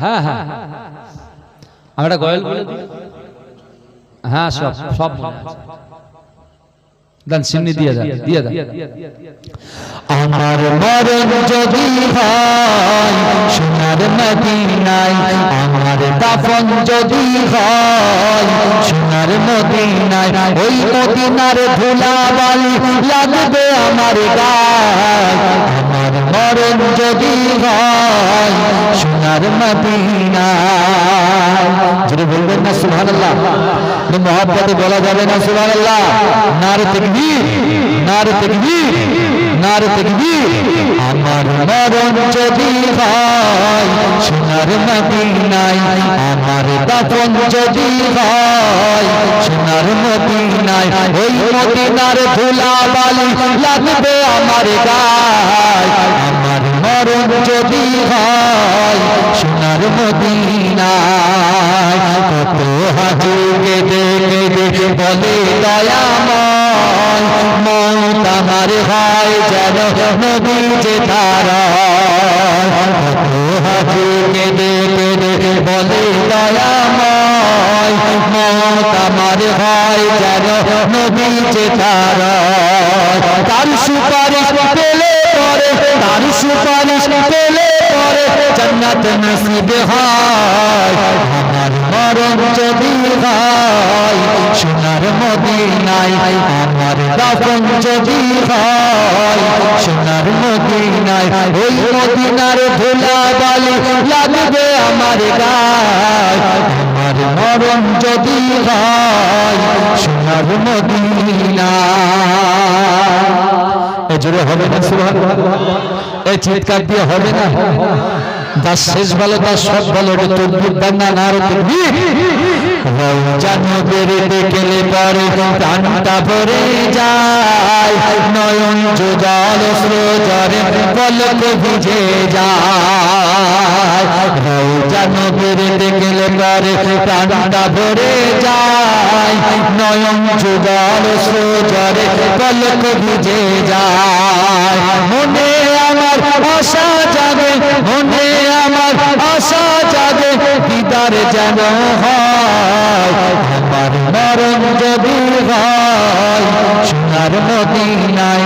হ্যাঁ হ্যাঁ আমরা গয়েল বলে দিই। হ্যাঁ সব সব দান সিন্নি দিয়ে দাও দিয়ে দাও। আমার মরণ যদি হয় সোনার মদিনায়, আমার দাফন যদি হয় সোনার মদিনায়, ওই মদিনার ধুলাবালি লাগবে আমার গায়। আমার মরণ যদি হয় সোনার মদিনায়, যদি বলবেন না সুবহানাল্লাহ, মহব্বতে বলা যাবে না সুবহানাল্লাহ। নারে তাকবীর, নারে তাকবীর, নারে তাকবীর। আমার মরণ যদি হয় সোনার মদিনায়, আমার দাফন যদি হয় সোনার মদিনায়, ওই মদিনার ধুলাবালি লাগবে আমার গায়। আমার মরণ যদি হয় সোনার মদিনায়, কত হাজি কেঁদে কেঁদে বলে দয়াময়, মৌত আমার হয় যেন নবী যে তারা। কত হাজি কেঁদে কেঁদে বলে দয়াময়, মৌত আমার হয় যেন নবী যে তারা। তার সুপারিশ পেলে পরে, তার সুপারিশ পেলে পরে জান্নাত নসিব হয়। আমার মরণ যদি হয় সোনার মদিনায়, আমার দাফন যদি হয় সোনার মদিনায়, ওই মদিনার ধুলাবালি লাগবে আমার গায়। আমার মরণ যদি হয় সোনার মদিনায়। এই জোরে হবে না সুবহানাল্লাহ? এই চিৎকার দিয়ে হবে না? দাস শেষ বলো, দাস সব বলো, এটা তকবীর দেন না, নারে তাকবীর। রওজা নবীর দেখলে পরে প্রাণটা ভরে যায়, নয়ন যুগল স্রোতরে পলক ভিজে যায়। রওজা নবীর দেখলে পরে প্রাণটা ভরে যায়, নয়ন যুগল স্রোতরে পলক ভিজে যায়। মনে আমার আশা জাগে, মনে আমার আশা জাগে, দিদার যেন হয়। আমার মরণ যদি হয় সোনার মদিনায়,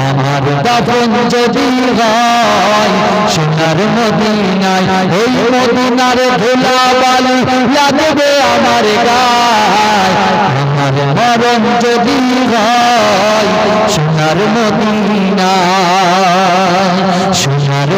আমার দাফন যদি হয় সোনার মদিনায়, ওই মদিনার ধুলাবালি লাগবে আমার গায়। আমার মরণ যদি হয় সোনার মদিনায়, সোনার